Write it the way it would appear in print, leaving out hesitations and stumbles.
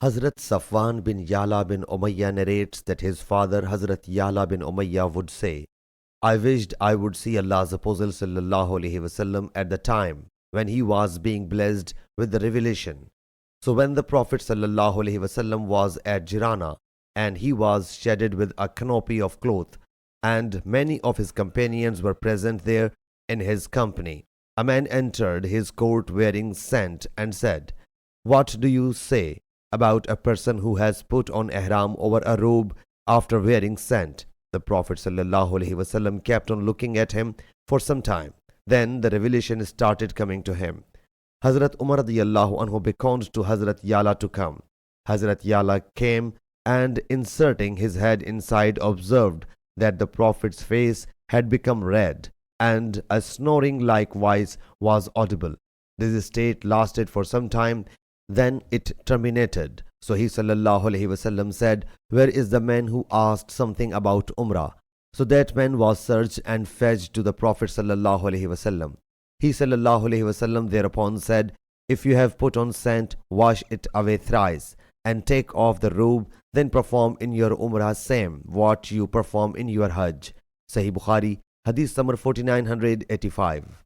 Hazrat Safwan bin Yala bin Umayyah narrates that his father Hazrat Yala bin Umayyah would say, I wished I would see Allah's Apostle sallallahu alaihi wasallam at the time when he was being blessed with the revelation. So when the Prophet sallallahu alaihi wasallam was at Jirana, and he was shaded with a canopy of cloth, and many of his companions were present there in his company, a man entered his court wearing scent and said, What do you say about a person who has put on ihram over a robe after wearing scent? The Prophet ﷺ kept on looking at him for some time. Then the revelation started coming to him. Hazrat Umar radiyallahu anhu beckoned to Hazrat Yala to come. Hazrat Yala came and inserting his head inside observed that the Prophet's face had become red and a snoring likewise was audible. This state lasted for some time, then it terminated. So he sallallahu alaihi wasallam said, Where is the man who asked something about Umrah? So that man was searched and fetched to the Prophet sallallahu alaihi wasallam. He sallallahu alaihi wasallam thereupon said, If you have put on scent, wash it away thrice and take off the robe, then perform in your Umrah same what you perform in your Hajj. Sahih Bukhari, Hadith number 4985.